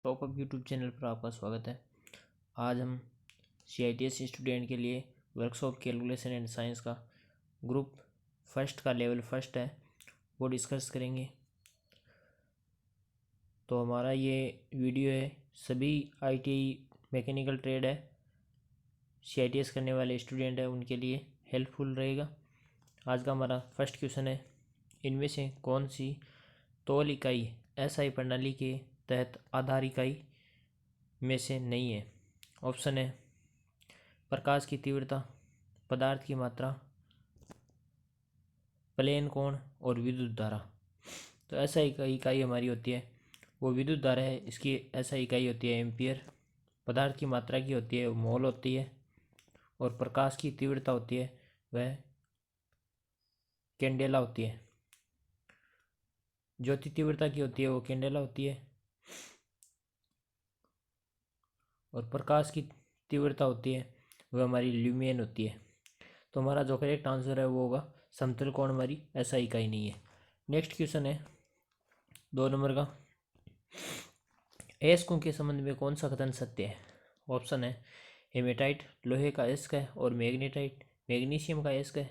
Top up YouTube channel पर आपका स्वागत है। आज हम CITS स्टूडेंट के लिए वर्कशॉप कैलकुलेशन एंड साइंस का ग्रुप फर्स्ट का लेवल फर्स्ट है वो डिस्कस करेंगे। तो हमारा ये वीडियो है सभी ITI मैकेनिकल ट्रेड है CITS करने वाले स्टूडेंट है उनके लिए हेल्पफुल रहेगा। आज का हमारा फर्स्ट क्वेश्चन है, इनमें से कौन सी तौल इकाई SI प्रणाली के तहत आधार इकाई में से नहीं है। ऑप्शन है प्रकाश की तीव्रता, पदार्थ की मात्रा, प्लेन कोण और विद्युत धारा। तो ऐसा इकाई हमारी होती है वो विद्युत धारा है, इसकी ऐसा इकाई होती है एम्पियर। पदार्थ की मात्रा की होती है वो मोल होती है और प्रकाश की तीव्रता होती है वह कैंडेला होती है। ज्योति तीव्रता की होती है वो कैंडेला होती है और प्रकाश की तीव्रता होती है वह हमारी ल्यूमियन होती है। तो हमारा जो करेक्ट आंसर है वो होगा समतल कोण हमारी ऐसा इकाई नहीं है। नेक्स्ट क्वेश्चन है 2 नंबर का, एस्कों के संबंध में कौन सा कथन सत्य है। ऑप्शन है हेमेटाइट लोहे का एस्क है और मैग्नेटाइट मैग्नीशियम का एस्क है।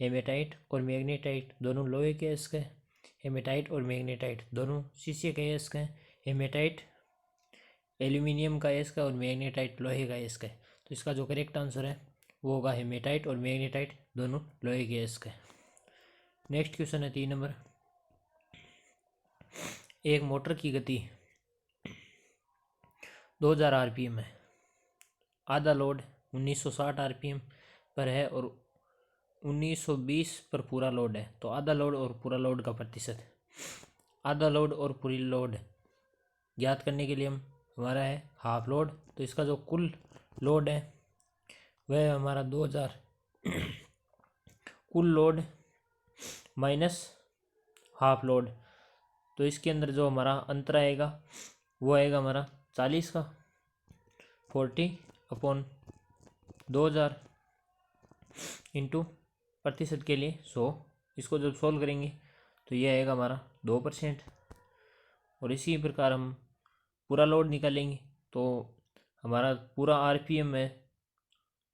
हेमेटाइट और मैग्नेटाइट दोनों लोहे के एस्क है। हेमेटाइट और मैग्नेटाइट दोनों शीशे के एस्क है। हेमेटाइट एल्यूमिनियम का एस्क है और मैग्नेटाइट लोहे का एस्क है। तो इसका जो करेक्ट आंसर है वो होगा हेमेटाइट और मैग्नेटाइट दोनों लोहे के एस्क है। नेक्स्ट क्वेश्चन है 3 नंबर, एक मोटर की गति 2000 RPM है, आधा लोड 1960 RPM पर है और 1920 पर पूरा लोड है। तो आधा लोड और पूरा लोड का प्रतिशत, आधा लोड और पूरी लोड ज्ञात करने के लिए हमारा है हाफ लोड। तो इसका जो कुल लोड है वह हमारा 2000 कुल लोड माइनस हाफ लोड। तो इसके अंदर जो हमारा अंतर आएगा वो आएगा हमारा 40 का 40/2000 इंटू प्रतिशत के लिए 100। इसको जब सॉल्व करेंगे तो ये आएगा हमारा 2%। और इसी प्रकार हम पूरा लोड निकालेंगे तो हमारा पूरा RPM है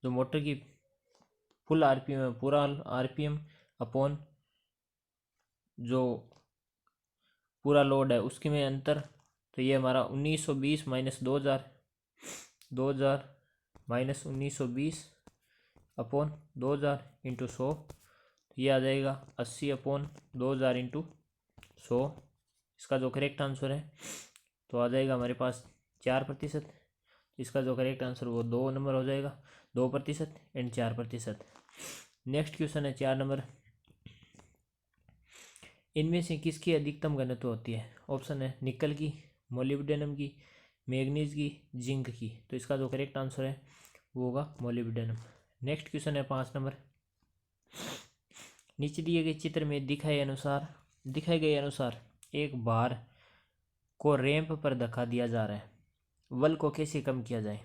जो मोटर की फुल RPM है, पूरा RPM अपॉन जो पूरा लोड है उसके में अंतर। तो ये हमारा 1920 माइनस 2000 माइनस 1920 अपॉन 2000 इंटू 100। तो ये आ जाएगा 80/2000 इंटू 100। इसका जो करेक्ट आंसर है तो आ जाएगा हमारे पास 4%। इसका जो करेक्ट आंसर वो 2 नंबर हो जाएगा, 2% एंड 4%। नेक्स्ट क्वेश्चन है 4 नंबर, इनमें से किसकी अधिकतम घनत्व होती है। ऑप्शन है निकल की, मोलिब्डेनम की, मैग्नीज की, जिंक की। तो इसका जो करेक्ट आंसर है वो होगा मोलिब्डेनम। नेक्स्ट क्वेश्चन है 5 नंबर, नीचे दिए गए चित्र में दिखाए गए अनुसार एक बार को रैंप पर धक्का दिया जा रहा है, बल को कैसे कम किया जाए।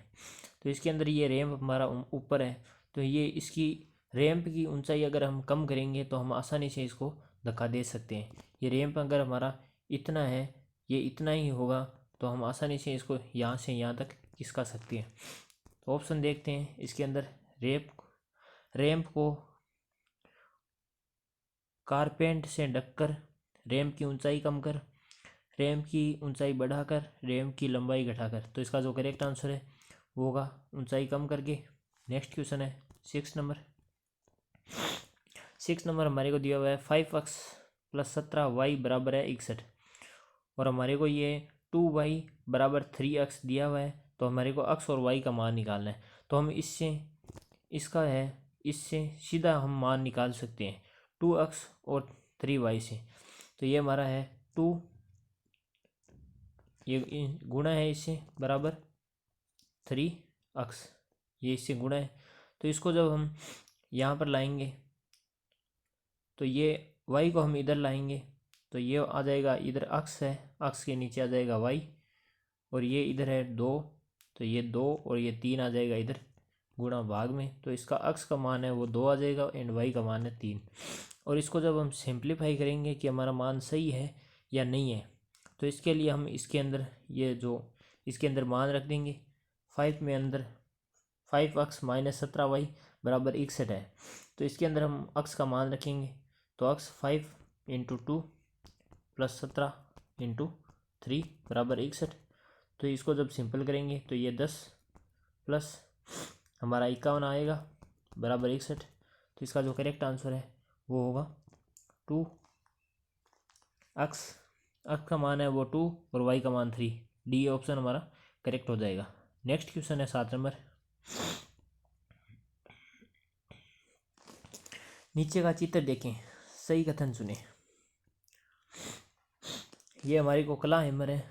तो इसके अंदर ये रैंप हमारा ऊपर है तो ये इसकी रैंप की ऊंचाई अगर हम कम करेंगे तो हम आसानी से इसको धक्का दे सकते हैं। ये रैंप अगर हमारा इतना है, ये इतना ही होगा तो हम आसानी से इसको यहाँ से यहाँ तक खिसका सकते हैं। तो ऑप्शन देखते हैं इसके अंदर, रैंप को कारपेंट से ढककर, रैंप की ऊंचाई कम कर, रैंप की ऊंचाई बढ़ाकर, रैंप की लंबाई घटाकर। तो इसका जो करेक्ट आंसर है वो होगा ऊंचाई कम करके। नेक्स्ट क्वेश्चन है 6 नंबर, 6 नंबर हमारे को दिया हुआ है 5x + 17y बराबर है 61 और हमारे को ये 2y बराबर 3x दिया हुआ है। तो हमारे को x और y का मान निकालना है। तो हम इससे सीधा हम मान निकाल सकते हैं 2x और 3y से। तो ये हमारा है 2, ये गुणा है इससे बराबर 3x, ये इससे गुणा है। तो इसको जब हम यहाँ पर लाएंगे तो ये y को हम इधर लाएंगे तो ये आ जाएगा, इधर x है, x के नीचे आ जाएगा y और ये इधर है 2 तो ये 2 और ये 3 आ जाएगा इधर गुणा भाग में। तो इसका x का मान है वो 2 आ जाएगा एंड y का मान है 3। और इसको जब हम सिंप्लीफाई करेंगे कि हमारा मान सही है या नहीं है तो इसके लिए हम इसके अंदर ये जो इसके अंदर मान रख देंगे। 5 में अंदर 5x माइनस 17y बराबर 61 है। तो इसके अंदर हम x का मान रखेंगे, तो x 5 इंटू 2 प्लस 17 इंटू 3 बराबर 61। तो इसको जब सिंपल करेंगे तो ये 10 प्लस हमारा 51 आएगा बराबर 61। तो इसका जो करेक्ट आंसर है वो होगा 2। x का मान है वो 2 और y का मान 3। डी ऑप्शन हमारा करेक्ट हो जाएगा। नेक्स्ट क्वेश्चन है 7 नंबर। नीचे का चित्र देखें, सही कथन सुने। ये हमारी को क्ला हैमर है,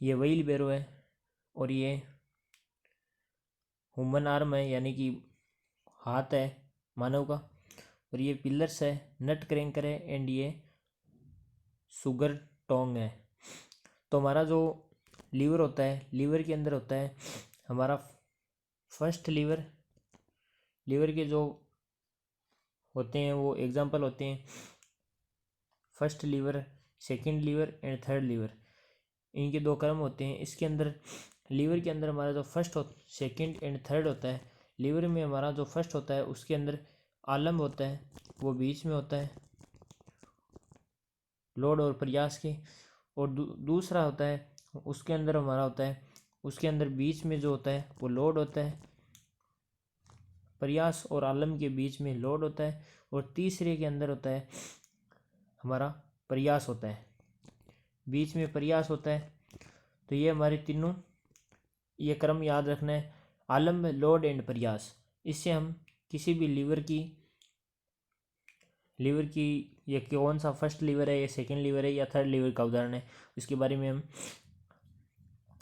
ये व्हील बैरो है, और ये ह्यूमन आर्म है यानी कि हाथ है मानव का, और ये पिलर्स है, नट क्रैंकर है, एंड ये सुगर टोंग है। तो हमारा जो लीवर होता है, लीवर के अंदर होता है हमारा फर्स्ट लीवर के जो होते हैं वो एग्जांपल होते हैं first lever, second lever and third lever. इनके 2 क्रम होते हैं। इसके अंदर लीवर के अंदर हमारा जो फर्स्ट सेकंड एंड थर्ड होता है, लीवर में हमारा जो फर्स्ट होता है उसके अंदर आलम होता है, वो बीच में होता है लोड और प्रयास के, और दूसरा होता है उसके अंदर हमारा होता है, उसके अंदर बीच में जो होता है वो लोड होता है, प्रयास और आलम के बीच में लोड होता है, और तीसरे के अंदर होता है हमारा प्रयास होता है, बीच में प्रयास होता है। तो ये हमारे तीनों ये क्रम याद रखना है, आलम, लोड एंड प्रयास। इससे हम किसी भी लीवर की ये कौन सा फर्स्ट लीवर है, ये सेकंड लीवर है या थर्ड लीवर का उदाहरण है, इसके बारे में हम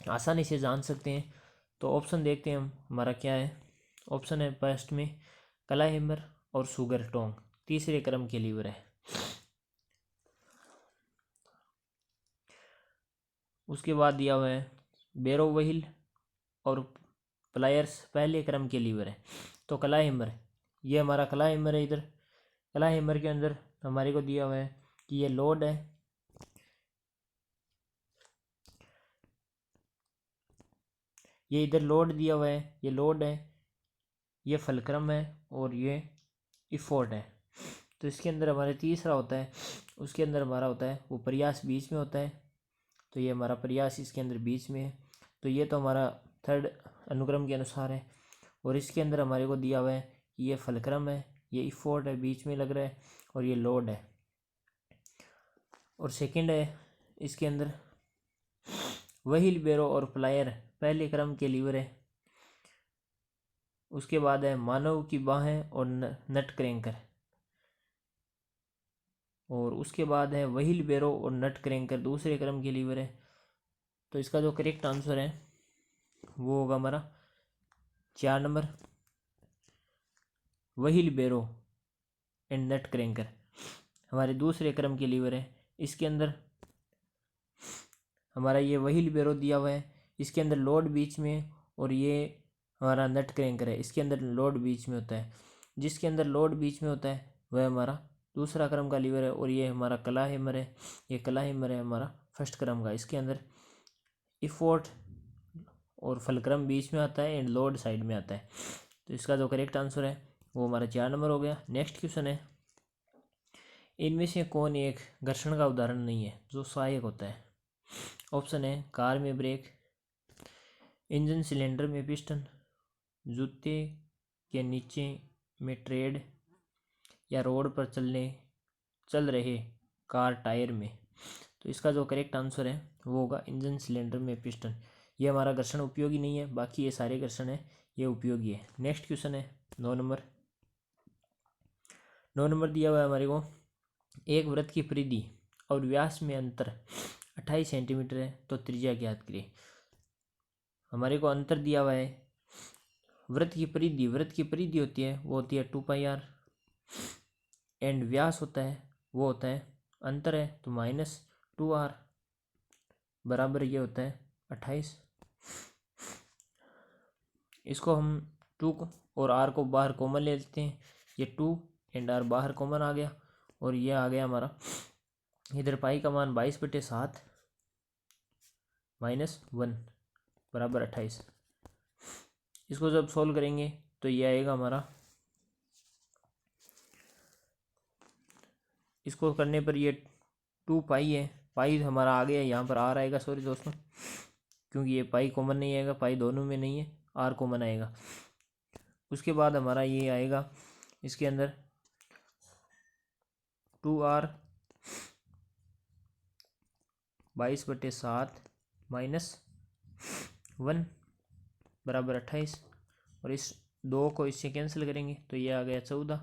आसानी से जान सकते हैं। तो ऑप्शन देखते हैं हम, हमारा क्या है। ऑप्शन है फर्स्ट में क्ला हैमर और सुगर टोंग, तीसरे क्रम के लीवर है। उसके बाद दिया हुआ है बैरो व्हील और प्लायर्स, पहले क्रम के लीवर है। तो क्ला हैमर, ये हमारा क्ला हैमर है। इधर क्ला हैमर के अंदर हमारे को दिया हुआ है कि ये लोड है, ये इधर लोड दिया हुआ है, ये लोड है, ये फलक्रम है, और ये इफोर्ट है। तो इसके अंदर हमारे तीसरा होता है, उसके अंदर हमारा होता है वो प्रयास बीच में होता है। तो ये हमारा प्रयास इसके अंदर बीच में है। तो ये तो हमारा थर्ड अनुक्रम के अनुसार है। और इसके अंदर हमारे को दिया हुआ है कि ये फलक्रम है, ये इफोर्ट है, बीच में लग रहा है, और ये लोड है। और सेकंड है इसके अंदर व्हील बैरो और प्लायर, पहले क्रम के लीवर है। उसके बाद है मानव की बाहें और नट क्रैंकर, और उसके बाद है व्हील बैरो और नट क्रैंकर, दूसरे क्रम के लीवर है। तो इसका जो करेक्ट आंसर है वो होगा हमारा 4 number, wheelbarrow and nutcracker हमारे दूसरे क्रम के लीवर है। इसके अंदर हमारा ये व्हील बैरो दिया हुआ है, इसके अंदर लोड बीच में, और ये हमारा नट क्रैंकर है, इसके अंदर लोड बीच में होता है। जिसके अंदर लोड बीच में होता है वह हमारा दूसरा क्रम का लीवर है। और ये हमारा क्ला हैमर है, ये क्ला हैमर है हमारा फर्स्ट क्रम का। इसके अंदर इफोर्ट और फलक्रम बीच में आता है एंड लोड साइड में आता है। तो इसका जो करेक्ट आंसर है वो हमारा 4 नंबर हो गया। नेक्स्ट क्वेश्चन है, इनमें से कौन एक घर्षण का उदाहरण नहीं है जो सहायक होता है। ऑप्शन है कार में ब्रेक, इंजन सिलेंडर में पिस्टन, जूते के नीचे में ट्रेड, या रोड पर चल रहे कार टायर में। तो इसका जो करेक्ट आंसर है वो होगा इंजन सिलेंडर में पिस्टन। ये हमारा घर्षण उपयोगी नहीं है, बाकी ये सारे घर्षण है ये उपयोगी है। नेक्स्ट क्वेश्चन है 9 नंबर। 9 नंबर दिया हुआ है हमारे को, एक वृत्त की परिधि और व्यास में अंतर 28 सेंटीमीटर है, तो त्रिज्या ज्ञात करें। हमारे को अंतर दिया हुआ है, वृत्त की परिधि होती है वो होती है 2πr, एंड व्यास होता है वो होता है अंतर है तो -2r बराबर ये होता है 28। इसको हम 2 और r को बाहर कॉमन ले लेते हैं, ये 2 एंड r बाहर कॉमन आ गया, और ये आ गया हमारा इधर पाई का मान 22/7 -1 बराबर 28। इसको जब सोल्व करेंगे तो ये आएगा हमारा, इसको करने पर ये 2 पाई है, पाई हमारा आ गया, यहाँ पर आर आएगा, सॉरी दोस्तों, क्योंकि ये पाई कॉमन नहीं आएगा, पाई दोनों में नहीं है, आर कॉमन आएगा। उसके बाद हमारा ये आएगा इसके अंदर 2r 22/7 -1 बराबर 28। और इस 2 को इससे कैंसिल करेंगे तो ये आ गया 14।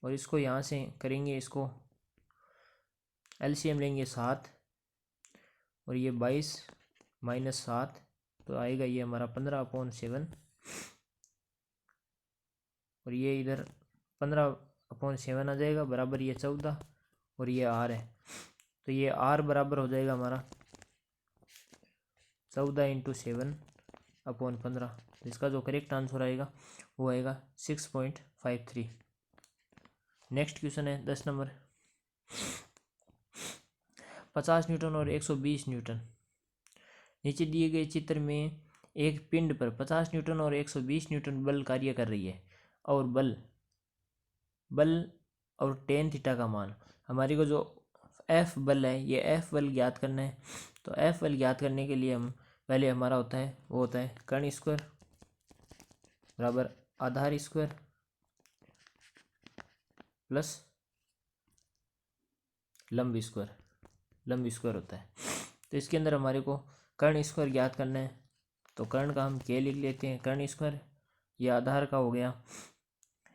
और इसको यहाँ से करेंगे, इसको एलसीएम लेंगे 7, और ये 22 - 7 तो आएगा ये हमारा 15/7। और ये इधर 15/7 आ जाएगा, बराबर ये 14, और ये आर है, तो ये आर बराबर हो जाएगा हमारा 14 × 7/15। तो इसका जो करेक्ट आंसर आएगा वो आएगा 6.53। नेक्स्ट क्वेश्चन है 10 नंबर। 50 न्यूटन और 120 न्यूटन। नीचे दिए गए चित्र में एक पिंड पर 50 न्यूटन और 120 न्यूटन बल कार्य कर रही है, और बल और tan थीटा का मान। हमारे को जो F बल है, ये F बल ज्ञात करना है। तो F बल ज्ञात करने के लिए हम पहले हमारा होता है, वो होता है कर्ण स्क्वायर बराबर आधार स्क्वायर प्लस लंब स्क्वायर होता है। तो इसके अंदर हमारे को कर्ण स्क्वायर ज्ञात करना है, तो कर्ण का हम K लिख लेते हैं, कर्ण स्क्वायर, ये आधार का हो गया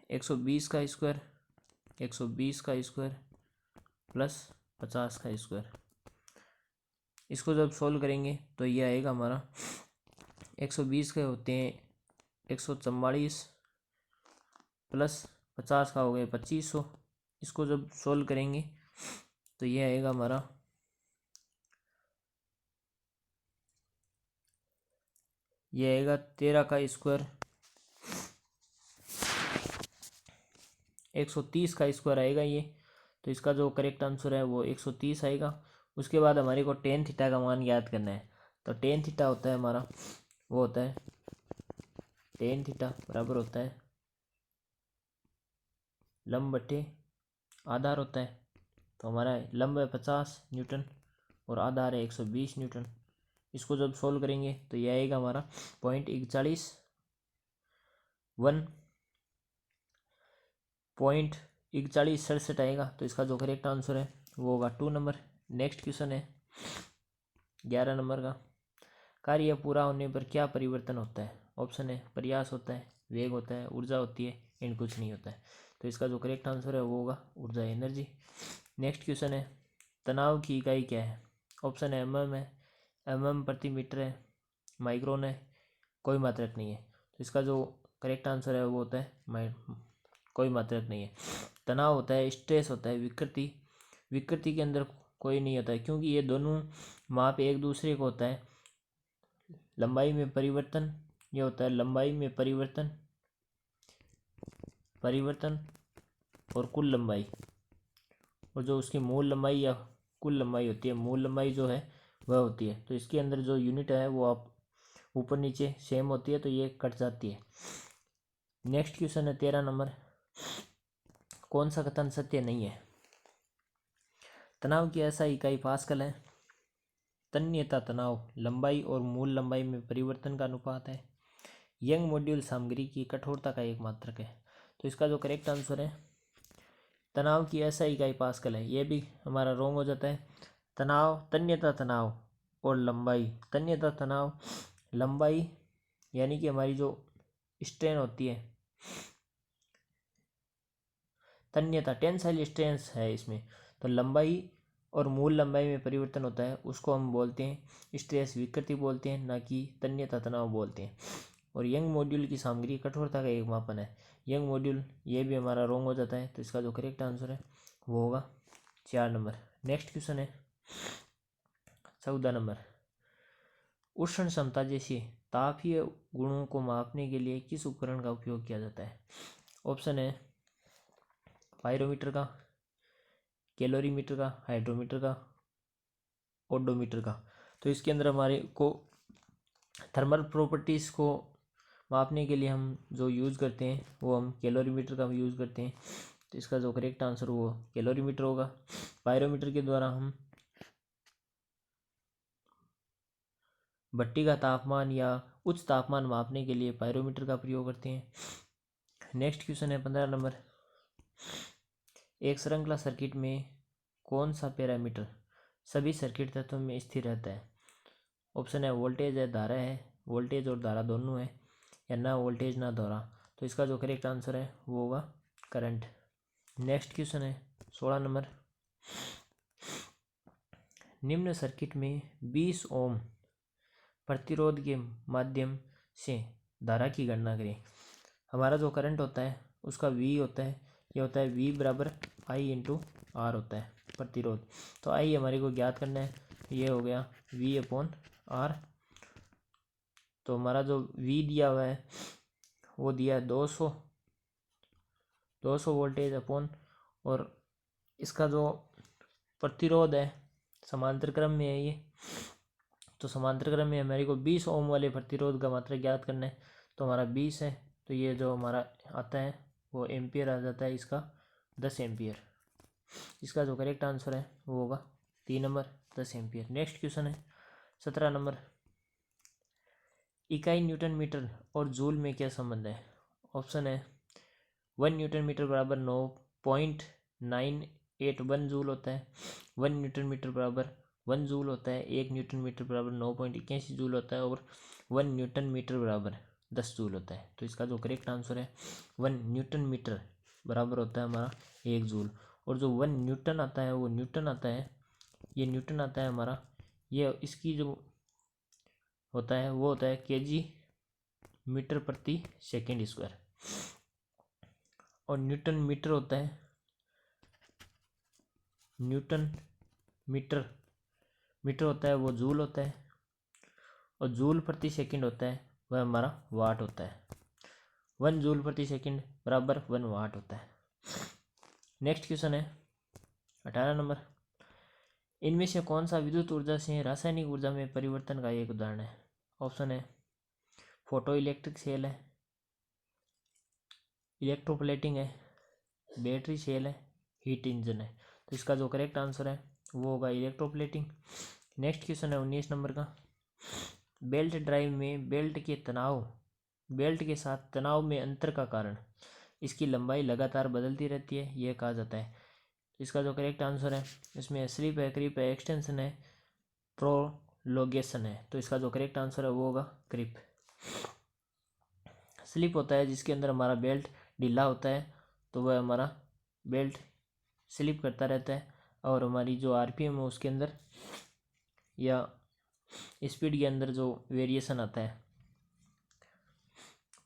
120 का स्क्वायर प्लस 50 का स्क्वायर। इसको जब सोल्व करेंगे तो ये आएगा हमारा 120 के होते हैं 144 प्लस 50 का हो गया 2500। इसको जब सोल्व करेंगे तो ये आएगा हमारा 13 का स्क्वायर 130 का स्क्वायर आएगा ये। तो इसका जो करेक्ट आंसर है वो 130 आएगा। उसके बाद हमारे को tan थीटा का मान याद करना है। तो tan थीटा होता है हमारा, वो होता है tan थीटा बराबर होता है लंब बटे आधार होता है। तो हमारा लंब है 50 न्यूटन और आधार है 120 न्यूटन। इसको जब सोल्व करेंगे तो ये आएगा हमारा 0.4167 आएगा। तो इसका जो करेक्ट आंसर है वो होगा 2 नंबर। नेक्स्ट क्वेश्चन है 11 नंबर का। कार्य पूरा होने पर क्या परिवर्तन होता है? ऑप्शन है प्रयास होता है, वेग होता है, ऊर्जा होती है, एंड कुछ नहीं होता है। तो इसका जो करेक्ट आंसर है वो होगा ऊर्जा, एनर्जी। नेक्स्ट क्वेश्चन है तनाव की इकाई क्या है? ऑप्शन है mm है, mm प्रति मीटर है, माइक्रोन है, कोई मात्रक नहीं है। तो इसका जो करेक्ट आंसर है वो होता है कोई मात्रक नहीं है। तनाव होता है, स्ट्रेस होता है, विकृति के अंदर कोई नहीं होता है, क्योंकि ये दोनों माप एक दूसरे को होता है। लंबाई में परिवर्तन, ये होता है लंबाई में परिवर्तन और कुल लंबाई, और जो उसकी मूल लंबाई या कुल लंबाई होती है, मूल लंबाई जो है वह होती है। तो इसके अंदर जो यूनिट है वो आप ऊपर नीचे सेम होती है, तो ये कट जाती है। नेक्स्ट क्वेश्चन है 13 नंबर। कौन सा कथन सत्य नहीं है? तनाव की ऐसा इकाई पास्कल है। तन्यता तनाव लंबाई और मूल लंबाई में परिवर्तन का अनुपात है। यंग मॉड्यूल सामग्री की कठोरता का एक मात्रक है। तो इसका जो करेक्ट आंसर है तनाव की ऐसा इकाई पास्कल है, ये भी हमारा रॉन्ग हो जाता है। तन्यता तनाव और लंबाई, तन्यता तनाव लंबाई यानी कि हमारी जो स्ट्रेन होती है, तन्यता टेंसाइल स्ट्रेंथ है इसमें, तो लंबाई और मूल लंबाई में परिवर्तन होता है, उसको हम बोलते हैं स्ट्रेस विकृति बोलते हैं, ना कि तन्यता तनाव बोलते हैं। और यंग मॉड्यूल की सामग्री कठोरता का एक मापन है। यंग मॉड्यूल ये भी हमारा रॉन्ग हो जाता है। तो इसका जो करेक्ट आंसर है वो होगा 4 नंबर। नेक्स्ट क्वेश्चन है 14 नंबर। उष्ण क्षमता जैसे तापीय गुणों को मापने के लिए किस उपकरण का उपयोग किया जाता है? ऑप्शन है पायरोमीटर का, कैलोरीमीटर का, हाइड्रोमीटर का, ओडोमीटर का। तो इसके अंदर हमारे को थर्मल प्रॉपर्टीज़ को मापने के लिए हम जो यूज़ करते हैं वो हम कैलोरीमीटर का यूज़ करते हैं। तो इसका जो करेक्ट आंसर वो कैलोरीमीटर होगा। पायरोमीटर के द्वारा हम भट्टी का तापमान या उच्च तापमान मापने के लिए पायरोमीटर का प्रयोग करते हैं। नेक्स्ट क्वेश्चन है 15 नंबर। एक श्रृंखला सर्किट में कौन सा पैरामीटर सभी सर्किट तत्वों में स्थिर रहता है? ऑप्शन है वोल्टेज है, धारा है, वोल्टेज और धारा दोनों है, या ना वोल्टेज ना धारा। तो इसका जो करेक्ट आंसर है वो होगा करंट। नेक्स्ट क्वेश्चन है 16 नंबर। निम्न सर्किट में 20 ओम प्रतिरोध के माध्यम से धारा की गणना करें। हमारा जो करंट होता है उसका V होता है, ये होता है V बराबर I इंटू R होता है प्रतिरोध। तो I हमारे को ज्ञात करना है, ये हो गया V अपॉन R। तो हमारा जो V दिया हुआ है वो दिया है 200 वोल्टेज अपॉन, और इसका जो प्रतिरोध है समांतर क्रम में है ये, तो समांतर क्रम में हमारे को 20 ओम वाले प्रतिरोध का मात्रा ज्ञात करना है। तो हमारा 20 है, तो ये जो हमारा आता है वो एम्पियर आ जाता है, इसका 10 एम्पियर। इसका जो करेक्ट आंसर है वो होगा 3 नंबर 10 एम्पियर। नेक्स्ट क्वेश्चन है 17 नंबर। इकाई न्यूटन मीटर और जूल में क्या संबंध है? ऑप्शन है 1 न्यूटन मीटर बराबर 9.981 जूल होता है, 1 न्यूटन मीटर बराबर 1 जूल होता है, 1 न्यूटन मीटर बराबर 9.81 जूल होता है, और 1 न्यूटन मीटर बराबर 10 जूल होता है। तो इसका जो करेक्ट आंसर है 1 न्यूटन मीटर बराबर होता है हमारा 1 जूल, और जो 1 न्यूटन आता है वो न्यूटन आता है, ये न्यूटन आता है हमारा, ये इसकी जो होता है वो होता है केजी मीटर प्रति सेकेंड स्क्वायर, और न्यूटन मीटर होता है न्यूटन मीटर होता है वो जूल होता है, और जूल प्रति सेकंड होता है वह हमारा वाट होता है। 1 जूल प्रति सेकंड बराबर 1 वाट होता है। नेक्स्ट क्वेश्चन है 18 नंबर। इनमें से कौन सा विद्युत ऊर्जा से रासायनिक ऊर्जा में परिवर्तन का एक उदाहरण है? ऑप्शन है फोटो इलेक्ट्रिक सेल है, इलेक्ट्रोप्लेटिंग है, बैटरी सेल है, हीट इंजन है। तो इसका जो करेक्ट आंसर है वो होगा इलेक्ट्रोप्लेटिंग। नेक्स्ट क्वेश्चन है 19 नंबर का। बेल्ट ड्राइव में बेल्ट के साथ तनाव में अंतर का कारण इसकी लंबाई लगातार बदलती रहती है, यह कहा जाता है। इसका जो करेक्ट आंसर है इसमें स्लिप है, क्रिप है, एक्सटेंशन है, प्रोलोगेशन है। तो इसका जो करेक्ट आंसर है वो होगा क्रिप। स्लिप होता है जिसके अंदर हमारा बेल्ट ढीला होता है, तो वह हमारा बेल्ट स्लिप करता रहता है, और हमारी जो आरपीएम है उसके अंदर या स्पीड के अंदर जो वेरिएशन आता है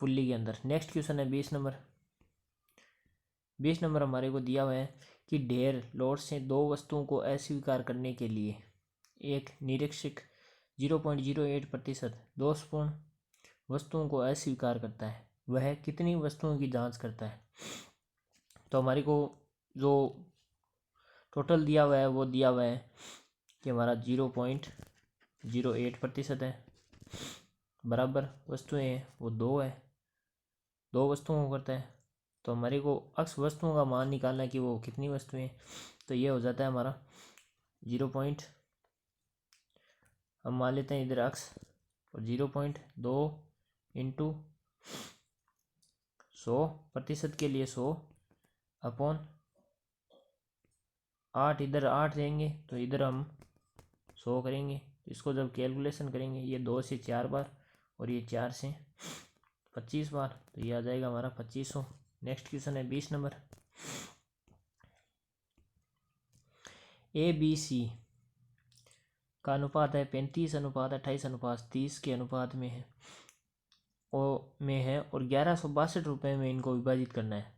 पुल्ली के अंदर। नेक्स्ट क्वेश्चन है 20 नंबर। 20 नंबर हमारे को दिया हुआ है कि ढेर लोड से दो वस्तुओं को अस्वीकार करने के लिए एक निरीक्षक 0.08% दोषपूर्ण वस्तुओं को अस्वीकार करता है, वह कितनी वस्तुओं की जांच करता है? तो हमारे को जो टोटल दिया हुआ है वो दिया हुआ है कि हमारा 0.08% है, बराबर वस्तुएं हैं वो 2 है, 2 वस्तुओं को करता है। तो हमारे को अक्ष वस्तुओं का मान निकालना है कि वो कितनी वस्तुएं हैं। तो ये हो जाता है हमारा 0. हम मान लेते हैं इधर अक्ष, और 0.2 इंटू 100% के लिए 100 अपॉन 8, इधर 8 देंगे तो इधर हम 100 करेंगे। इसको जब कैलकुलेशन करेंगे ये 2 से 4 बार और ये 4 से 25 बार, तो ये आ जाएगा हमारा 2500। नेक्स्ट क्वेश्चन है 20 नंबर। ABC का अनुपात है 35:28:30 के अनुपात में है और 1162 रुपये में इनको विभाजित करना है।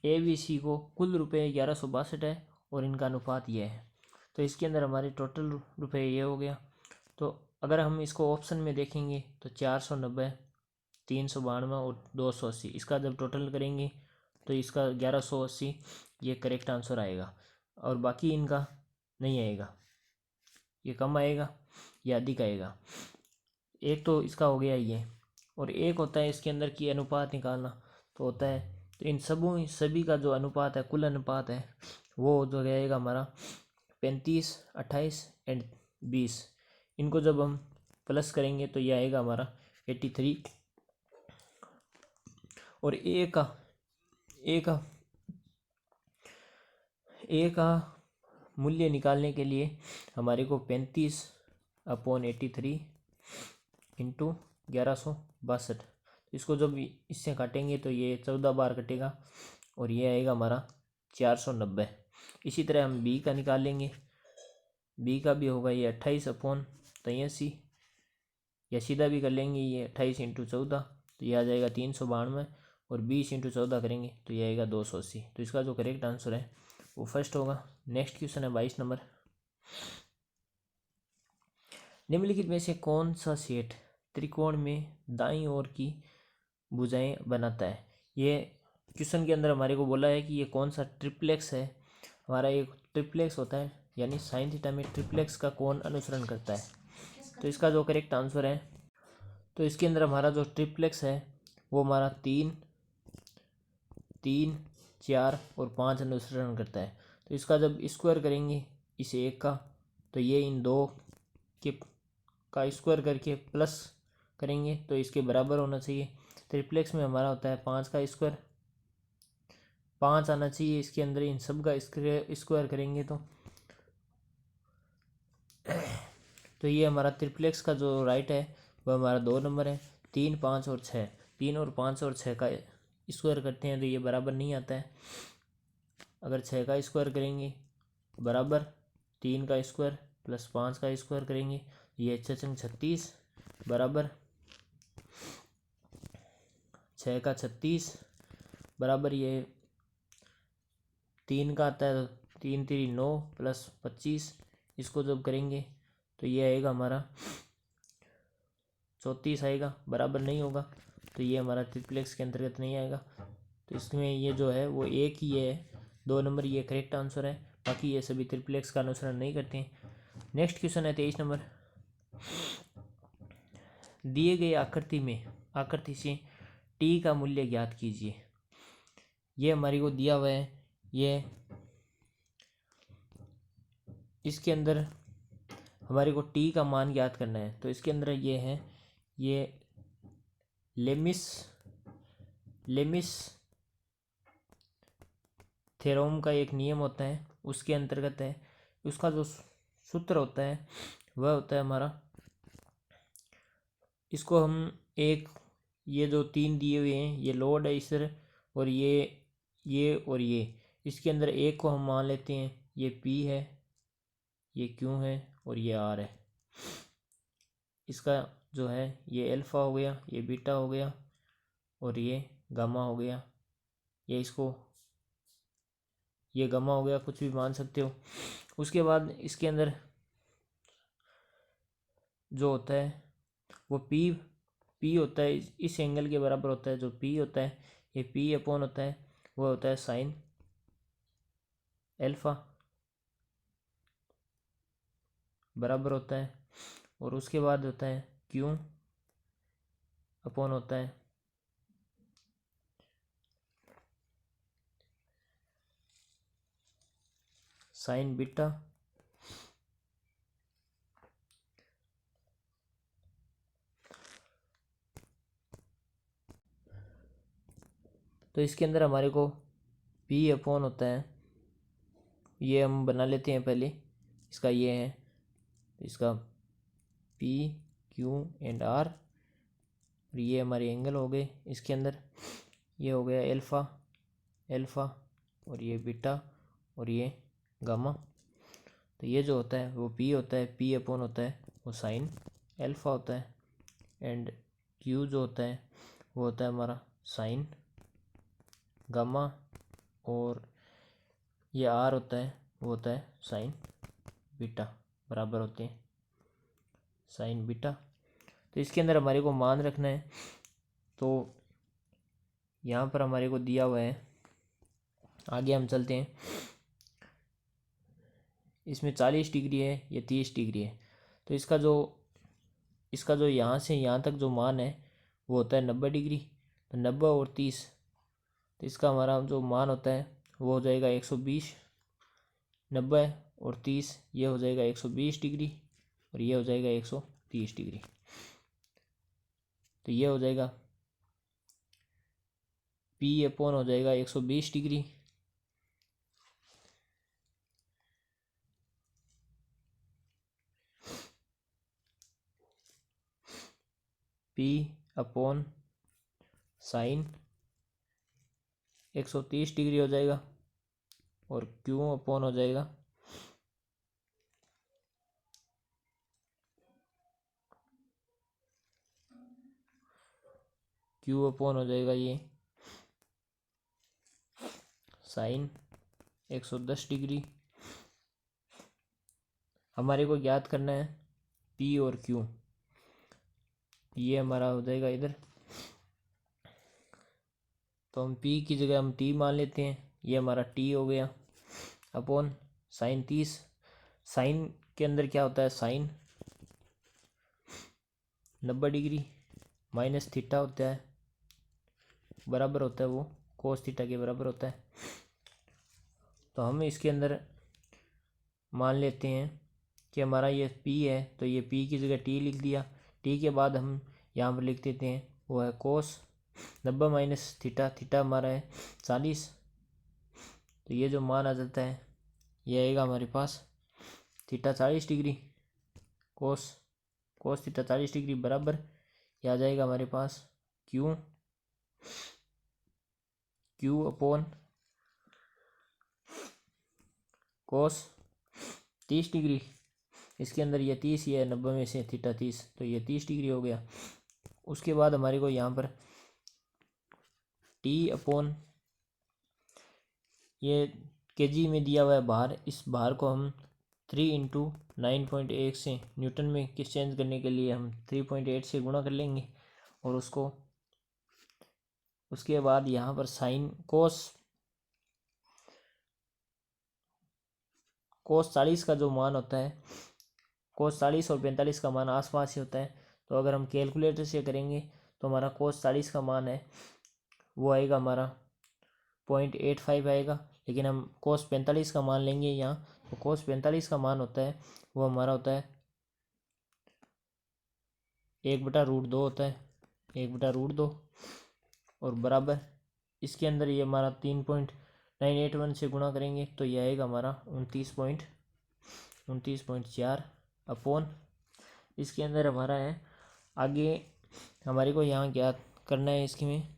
ABC को कुल रुपये 1162 है और इनका अनुपात ये है। तो इसके अंदर हमारे टोटल रुपये ये हो गया। तो अगर हम इसको ऑप्शन में देखेंगे तो 490, 392 और 280, इसका जब टोटल करेंगे तो इसका 1180 ये करेक्ट आंसर आएगा, और बाकी इनका नहीं आएगा, ये कम आएगा। या दिखाएगा। एक तो इसका हो गया ये, और एक होता है इसके अंदर की अनुपात निकालना, तो होता है तो इन सभी का जो अनुपात है, कुल अनुपात है, वो जो रहेगा हमारा 35, 28 एंड 20। इनको जब हम प्लस करेंगे तो ये आएगा हमारा 83। और ए का मूल्य निकालने के लिए हमारे को 35/83 इंटू 1162, इसको जब इससे काटेंगे तो ये 14 बार कटेगा और ये आएगा हमारा 490। इसी तरह हम बी का निकाल लेंगे। बी का भी होगा ये 28/83, या सीधा भी कर लेंगे, ये 28 इंटू 14 तो ये आ जाएगा 392, और 20 इंटू 14 करेंगे तो ये आएगा 280। तो इसका जो करेक्ट आंसर है वो फर्स्ट होगा। नेक्स्ट क्वेश्चन है 22 नंबर। निम्नलिखित में से कौन सा सेट त्रिकोण में दाईं ओर की भुजाएं बनाता है। ये क्वेश्चन के अंदर हमारे को बोला है कि ये कौन सा ट्रिप्लेक्स है। हमारा एक ट्रिप्लेक्स होता है, यानी साइन थीटा में ट्रिप्लेक्स का कौन अनुसरण करता है। तो इसका जो करेक्ट आंसर है, तो इसके अंदर हमारा जो ट्रिप्लेक्स है वो हमारा 3, 3, 4 और 5 अनुसरण करता है। तो इसका जब स्क्वायर करेंगे इस एक का, तो ये इन दो के का स्क्वायर करके प्लस करेंगे तो इसके बराबर होना चाहिए। ट्रिप्लेक्स में हमारा होता है 5 का स्क्वायर, 5 आना चाहिए इसके अंदर, इन सब का स्क्वायर करेंगे तो ये हमारा ट्रिप्लेक्स का जो राइट है वो हमारा 2 नंबर है। 3, 5 और 6, 3 और 5 और 6 का स्क्वायर करते हैं तो ये बराबर नहीं आता है। अगर 6 का स्क्वायर करेंगे बराबर 3 का स्क्वायर प्लस 5 का स्क्वायर करेंगे, ये 36 बराबर 6 का 36 बराबर ये 3 का आता है, 3 3 9 प्लस 25, इसको जब करेंगे तो ये आएगा हमारा 34 आएगा, बराबर नहीं होगा तो ये हमारा ट्रिप्लेक्स के अंतर्गत नहीं आएगा। तो इसमें ये जो है वो एक ही है, 2 नंबर ये करेक्ट आंसर है, बाकी ये सभी ट्रिप्लेक्स का अनुसरण नहीं करते हैं। नेक्स्ट क्वेश्चन है 23 नंबर। दिए गए आकृति से टी का मूल्य ज्ञात कीजिए। ये हमारी को दिया हुआ है, ये इसके अंदर हमारे को टी का मान ज्ञात करना है। तो इसके अंदर ये है, ये लेमिस थ्योरम का एक नियम होता है, उसके अंतर्गत है। उसका जो सूत्र होता है वह होता है हमारा, इसको हम एक, ये जो 3 दिए हुए हैं ये लोड है इस और ये और ये, इसके अंदर एक को हम मान लेते हैं ये P है, ये Q है और ये R है। इसका जो है ये अल्फ़ा हो गया, ये बीटा हो गया और ये गामा हो गया। ये गामा हो गया, कुछ भी मान सकते हो। उसके बाद इसके अंदर जो होता है वो P होता है, इस एंगल के बराबर होता है। जो P होता है ये P अपॉन होता है, वो होता है साइन अल्फ़ा बराबर होता है। और उसके बाद होता है Q अपॉन होता है साइन बीटा। तो इसके अंदर हमारे को P अपॉन होता है, ये हम बना लेते हैं पहले, इसका ये है, इसका P Q एंड R, और ये हमारे एंगल हो गए। इसके अंदर ये हो गया अल्फ़ा और ये बीटा और ये गामा। तो ये जो होता है वो P होता है, P अपॉन होता है वो साइन अल्फ़ा होता है, एंड Q जो होता है वो होता है हमारा साइन गामा, और ये R होता है वो होता है साइन बीटा, बराबर होते हैं साइन बीटा। तो इसके अंदर हमारे को मान रखना है, तो यहाँ पर हमारे को दिया हुआ है, आगे हम चलते हैं। इसमें 40 डिग्री है, ये 30 डिग्री है। तो इसका जो यहाँ से यहाँ तक जो मान है वो होता है 90 डिग्री। तो 90 और 30, तो इसका हमारा जो मान होता है वो हो जाएगा 120। 90 और 30 ये हो जाएगा 120 डिग्री और ये हो जाएगा 130 डिग्री। तो ये हो जाएगा पी अपॉन हो जाएगा 120 degree P upon sine 130 degree हो जाएगा और क्यू अपॉन हो जाएगा ये साइन 110 डिग्री। हमारे को ज्ञात करना है पी और क्यू। ये हमारा हो जाएगा इधर, तो हम पी की जगह हम टी मान लेते हैं। ये हमारा टी हो गया अपॉन साइन 30। साइन के अंदर क्या होता है, साइन 90 डिग्री माइनस थीटा होता है, बराबर होता है वो कोस थीटा के बराबर होता है। तो हम इसके अंदर मान लेते हैं कि हमारा ये पी है, तो ये पी की जगह टी लिख दिया। टी के बाद हम यहाँ पर लिख देते हैं वो है कोस 90 माइनस थीटा। थीटा हमारा है 40। तो ये जो मान आ जाता है ये आएगा हमारे पास theta 40 degree. Cos theta 40 degree बराबर ये आ जाएगा हमारे पास क्यू अपॉन कोस 30 डिग्री। इसके अंदर ये 30, ये 90 में से थीटा 30, तो ये 30 डिग्री हो गया। उसके बाद हमारे को यहाँ पर टी अपॉन ये केजी में दिया हुआ है भार, इस भार को हम 3 इंटू 9.8 से न्यूटन में एक्सचेंज करने के लिए हम 3.8 से गुणा कर लेंगे। और उसके बाद यहाँ पर साइन कोस 40 का जो मान होता है, कोस 40 और 45 का मान आस पास ही होता है। तो अगर हम कैलकुलेटर से करेंगे तो हमारा कोस 40 का मान है वो आएगा हमारा 0.85 आएगा। लेकिन हम कोस 45 का मान लेंगे यहाँ, तो कोस 45 का मान होता है वो हमारा होता है 1/√2 होता है, 1/√2 और बराबर इसके अंदर ये हमारा 3.981 से गुणा करेंगे तो ये आएगा हमारा 29.4 अपॉन इसके अंदर हमारा है। आगे हमारे को यहाँ ज्ञात करना है इसके में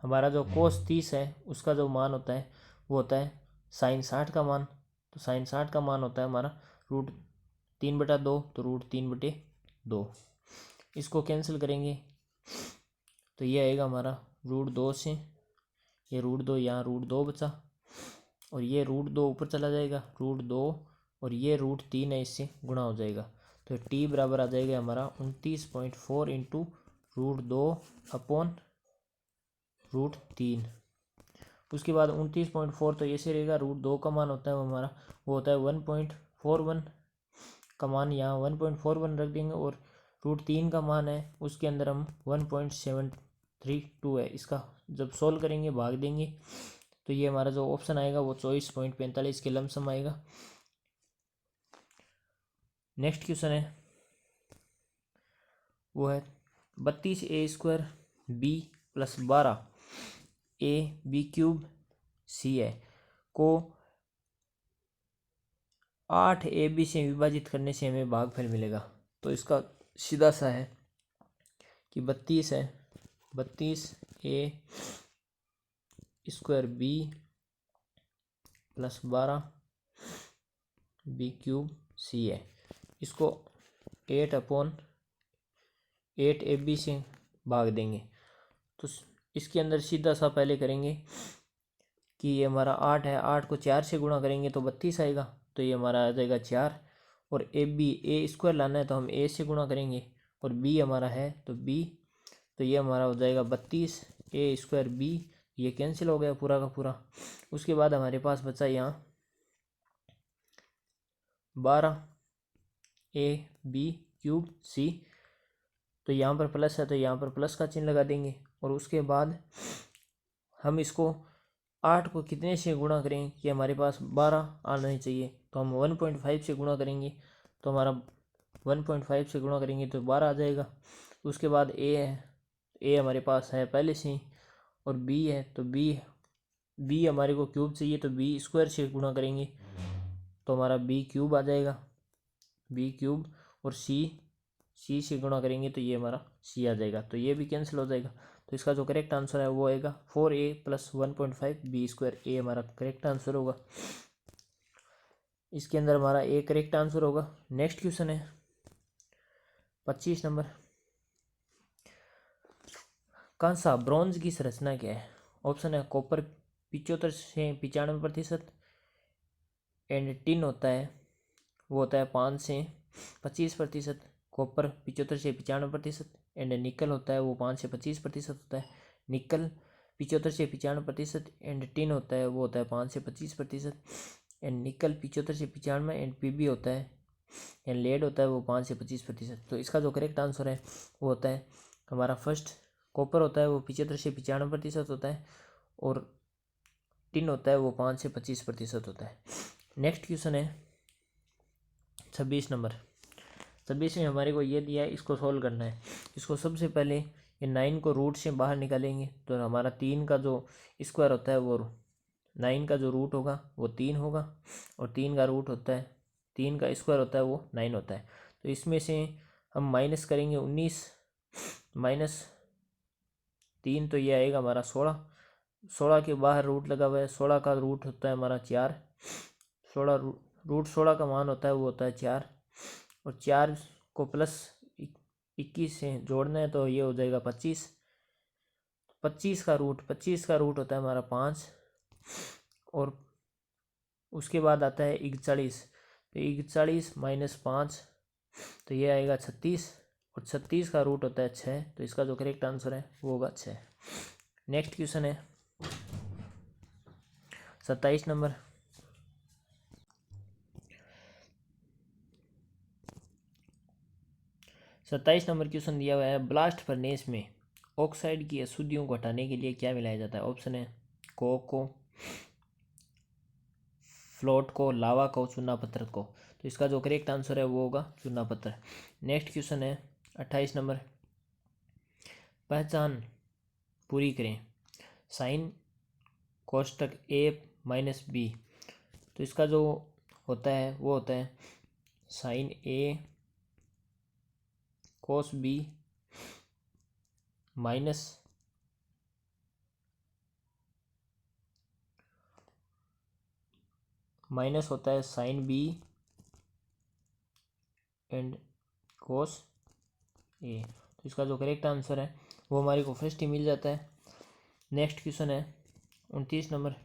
हमारा जो कोस 30 है उसका जो मान होता है वो होता है साइन 60 का मान। तो साइन 60 का मान होता है हमारा √3/2, तो √3/2 इसको कैंसिल करेंगे तो ये आएगा हमारा √2 से ये √2 यहाँ √2 बचा और ये √2 ऊपर चला जाएगा √2 और ये √3 है इससे गुणा हो जाएगा। तो टी बराबर आ जाएगा हमारा 29.4 इंटू √2 अपॉन √3। उसके बाद 29.4 तो ऐसे रहेगा। √2 का मान होता है वो हमारा वो होता है 1.41 का मान, यहाँ 1.41 रख देंगे और √3 का मान है उसके अंदर हम 1.732 है। इसका जब सोल्व करेंगे भाग देंगे तो ये हमारा जो ऑप्शन आएगा वो 24.45 के लमसम आएगा। नेक्स्ट क्वेश्चन है वो है 32a² b + 12ab³ c है को 8ab से विभाजित करने से हमें भागफल मिलेगा। तो इसका सीधा सा है कि 32 है, 32a² b + 12b³ c है। इसको 8/8ab से भाग देंगे। तो इसके अंदर सीधा सा पहले करेंगे कि ये हमारा 8 है, 8 को 4 से गुणा करेंगे तो 32 आएगा, तो ये हमारा आ जाएगा 4। और a² लाना है तो हम a से गुणा करेंगे और b हमारा है तो b, तो ये हमारा हो जाएगा 32 a² b, ये कैंसिल हो गया पूरा का पूरा। उसके बाद हमारे पास बचा यहाँ 12ab³ तो यहाँ पर प्लस है तो यहाँ पर प्लस का चिन्ह लगा देंगे। और उसके बाद हम इसको 8 को कितने से गुणा करें कि हमारे पास 12 आना चाहिए, तो हम 1.5 से गुणा करेंगे तो हमारा 1.5 से गुणा करेंगे तो 12 आ जाएगा। उसके बाद ए है, ए हमारे पास है पहले से ही, और बी है तो बी हमारे को क्यूब चाहिए तो b² से गुणा करेंगे तो हमारा b³ आ जाएगा, b³। और सी से गुणा करेंगे तो ये हमारा सी आ जाएगा, तो ये भी कैंसिल हो जाएगा। तो इसका जो करेक्ट आंसर है वो आएगा 4a + 1.5 b²। ए हमारा करेक्ट आंसर होगा। इसके अंदर हमारा ए करेक्ट आंसर होगा। नेक्स्ट क्वेश्चन है 25 नंबर। कांसा ब्रॉन्ज की संरचना क्या है? ऑप्शन है कॉपर 75 से 95% एंड टिन होता है वो होता है 5 से 25%। कॉपर 75 से 95% एंड निकल होता है वो 5 से 25% होता है। निकल 75 से 95% एंड टिन होता है वो होता है 5 से 25% एंड निकल 75 से 95 एंड पीबी होता है एंड लेड होता है वो 5 से 25%। तो इसका जो करेक्ट आंसर है वो होता है हमारा फर्स्ट, कॉपर होता है वो 75 से 95% होता है और टिन होता है वो 5 से 25% होता है। नेक्स्ट क्वेश्चन है 26 नंबर। 26 में हमारे को ये दिया है, इसको सोल्व करना है। इसको सबसे पहले ये 9 को रूट से बाहर निकालेंगे तो हमारा 3 का जो स्क्वायर होता है वो 9 का जो रूट होगा वो 3 होगा और 3 का रूट होता है 3 का स्क्वायर होता है वो 9 होता है। तो इसमें से हम माइनस करेंगे 19 -3 तो ये आएगा हमारा 16। 16 के बाहर रूट लगा हुआ है, 16 का रूट होता है हमारा 4। 16 रूट 16 का मान होता है वो होता है 4 और 4 को प्लस 21 से जोड़ना है तो ये हो जाएगा 25। 25 का रूट होता है हमारा 5 और उसके बाद आता है 41। तो 41 -5 तो ये आएगा 36 और 36 का रूट होता है 6। तो इसका जो करेक्ट आंसर है वो होगा 6। नेक्स्ट क्वेश्चन है 27 नंबर। 27 नंबर क्वेश्चन दिया हुआ है ब्लास्ट फर्नेस में ऑक्साइड की अशुद्धियों को हटाने के लिए क्या मिलाया जाता है? ऑप्शन है कोक को, फ्लोट को, लावा को, चूना पत्थर को। तो इसका जो करेक्ट आंसर है वो होगा चूना पत्थर। नेक्स्ट क्वेश्चन है 28 नंबर। पहचान पूरी करें साइन कोष्टक a - b। तो इसका जो होता है वो होता है sine a cos b minus होता है sine b and cos a। तो इसका जो करेक्ट आंसर है वो हमारे को फर्स्ट ही मिल जाता है। नेक्स्ट क्वेश्चन है 29 नंबर।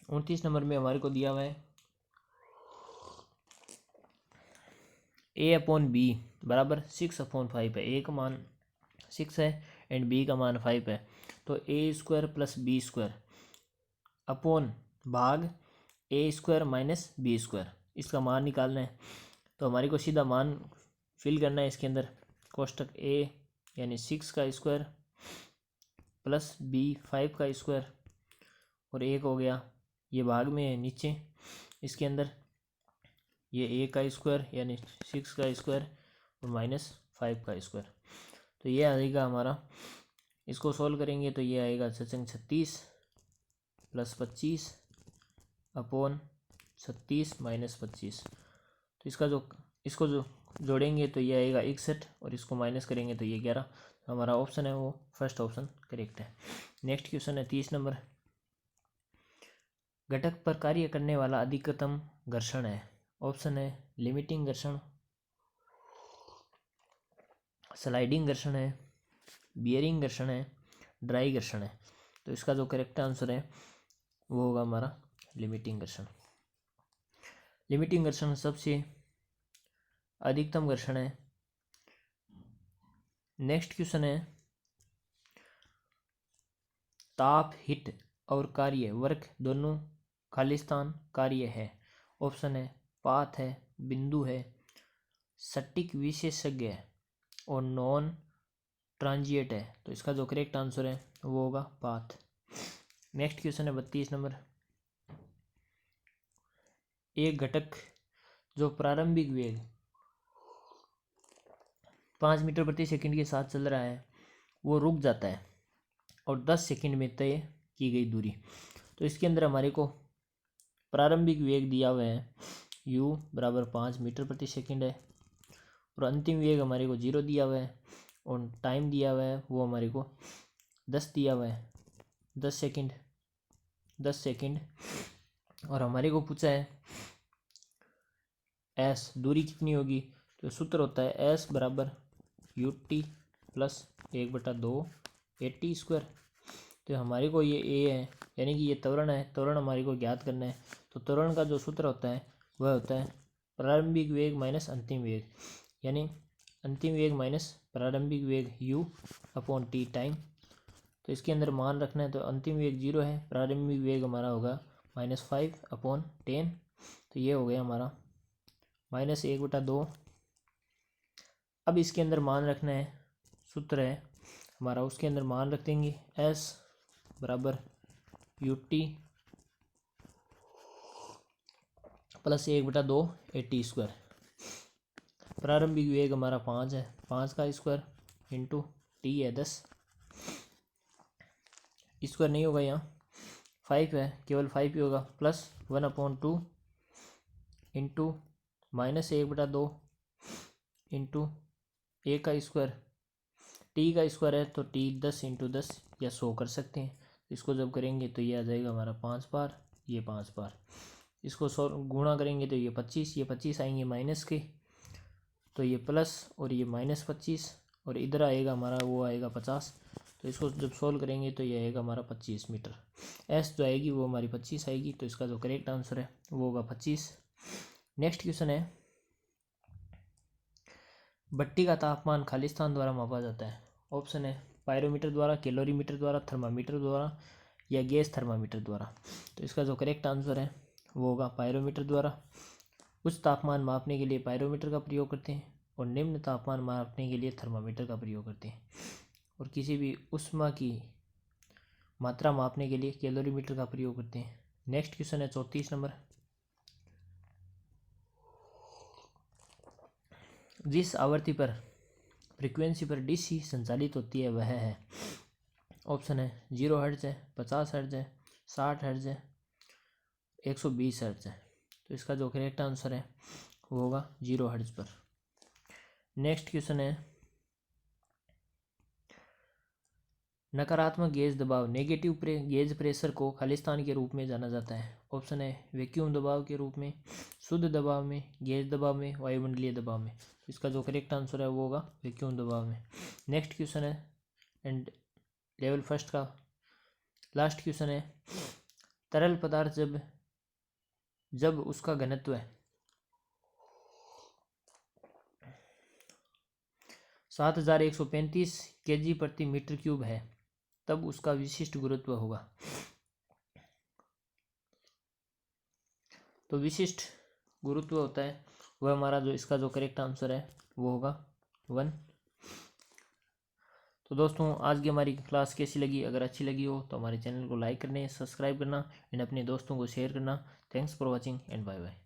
29 नंबर में हमारे को दिया हुआ है a/b बराबर 6/5 है। a का मान 6 है एंड b का मान 5 है। तो a² + b² अपॉन भाग a² - b², इसका मान निकालना है। तो हमारे को सीधा मान फिल करना है इसके अंदर। कोष्टक a यानी 6 का स्क्वायर प्लस b 5 का स्क्वायर और 1 हो गया, ये भाग में है नीचे इसके अंदर ये a का स्क्वायर यानी 6 का स्क्वायर और -5 का स्क्वायर। तो ये आएगा हमारा, इसको सॉल्व करेंगे तो ये आएगा 36 + 25 अपॉन 36 - 25। तो इसको जो जोड़ेंगे तो ये आएगा 61 और इसको माइनस करेंगे तो ये 11। तो हमारा ऑप्शन है वो फर्स्ट ऑप्शन करेक्ट है। नेक्स्ट क्वेश्चन है 30 नंबर। घटक पर कार्य करने वाला अधिकतम घर्षण है। ऑप्शन है लिमिटिंग घर्षण, स्लाइडिंग घर्षण है, बियरिंग घर्षण है, ड्राई घर्षण है। तो इसका जो करेक्ट आंसर है वो होगा हमारा लिमिटिंग घर्षण। लिमिटिंग घर्षण सबसे अधिकतम घर्षण है। नेक्स्ट क्वेश्चन है ताप, हिट और कार्य वर्क दोनों खालिस्तान कार्य है। ऑप्शन है पाथ है, बिंदु है, सटीक विशेषज्ञ है और नॉन ट्रांजिएंट है। तो इसका जो करेक्ट आंसर है वो होगा पाथ। नेक्स्ट क्वेश्चन है 32 नंबर। एक घटक जो प्रारंभिक वेग 5 मीटर प्रति सेकंड के साथ चल रहा है वो रुक जाता है और 10 सेकंड में तय की गई दूरी। तो इसके अंदर हमारे को प्रारंभिक वेग दिया हुआ है u बराबर 5 मीटर प्रति सेकंड है और अंतिम वेग हमारे को 0 दिया हुआ है और टाइम दिया हुआ है वो हमारे को 10 दिया हुआ है, 10 सेकंड और हमारे को पूछा है s दूरी कितनी होगी। तो सूत्र होता है s बराबर ut प्लस 1/2 AT स्क्वायर। तो हमारे को ये a है यानी कि ये त्वरण है, त्वरण हमारे को ज्ञात करना है। तो त्वरण का जो सूत्र होता है वह होता है प्रारंभिक वेग माइनस अंतिम वेग, यानी अंतिम वेग माइनस प्रारंभिक वेग u/t टाइम। तो इसके अंदर मान रखना है। तो अंतिम वेग 0 है, प्रारंभिक वेग हमारा होगा -5/10। तो ये हो गया हमारा -1/2। अब इसके अंदर मान रखना है, सूत्र है हमारा, उसके अंदर मान रख देंगे s बराबर ut प्लस 1/2 AT स्क्वायर। प्रारंभिक वेग हमारा 5 है, 5 का स्क्वायर इंटू टी है 10, स्क्वायर नहीं होगा यहाँ, 5 है, केवल 5 ही होगा, प्लस 1/2 इंटू -1/2 इंटू a का स्क्वायर, टी का स्क्वायर है तो टी 10 इंटू 10 या 100 कर सकते हैं। इसको जब करेंगे तो ये आ जाएगा हमारा 5 बार, ये 5 बार, इसको 100 गुणा करेंगे तो ये 25, ये 25 आएंगे माइनस के, तो ये प्लस और ये -25 और इधर आएगा हमारा वो आएगा 50। तो इसको जब सोल्व करेंगे तो ये आएगा हमारा 25 मीटर। एस जो आएगी वो हमारी 25 आएगी। तो इसका जो करेक्ट आंसर है वो होगा 25। नेक्स्ट क्वेश्चन है, भट्टी का तापमान खालिस्तान द्वारा मापा जाता है। ऑप्शन है पायरोमीटर द्वारा, कैलोरीमीटर द्वारा, थर्मामीटर द्वारा या गैस थर्मामीटर द्वारा। तो इसका जो करेक्ट आंसर है वो होगा पायरोमीटर द्वारा। उच्च तापमान मापने के लिए पायरोमीटर का प्रयोग करते हैं और निम्न तापमान मापने के लिए थर्मामीटर का प्रयोग करते हैं, और किसी भी ऊष्मा की मात्रा मापने के लिए कैलोरीमीटर का प्रयोग करते हैं। नेक्स्ट क्वेश्चन है 34 नंबर। जिस आवृत्ति पर फ्रीक्वेंसी पर डीसी संचालित होती है वह है। ऑप्शन है 0 हर्ट्ज है, 50 हर्ट्ज है, 60 हर्ट्ज है, 120 हर्ट्ज है। तो इसका जो करेक्ट आंसर है वो होगा 0 हर्ट्ज पर। नेक्स्ट क्वेश्चन है, नकारात्मक गेज दबाव नेगेटिव गेज प्रेशर को खालिस्तान के रूप में जाना जाता है। ऑप्शन है वैक्यूम दबाव के रूप में, शुद्ध दबाव में, गेज दबाव में, वायुमंडलीय दबाव में। तो इसका जो करेक्ट आंसर है वो होगा वैक्यूम दबाव में। नेक्स्ट क्वेश्चन है एंड लेवल फर्स्ट का लास्ट क्वेश्चन है, तरल पदार्थ जब उसका घनत्व 7135 kg प्रति मीटर क्यूब है तब उसका विशिष्ट गुरुत्व होगा। तो विशिष्ट गुरुत्व होता है वह हमारा जो इसका जो करेक्ट आंसर है वो होगा 1। तो दोस्तों आज की हमारी क्लास कैसी लगी? अगर अच्छी लगी हो तो हमारे चैनल को लाइक करना, सब्सक्राइब करना एंड अपने दोस्तों को शेयर करना। Thanks for watching and bye bye.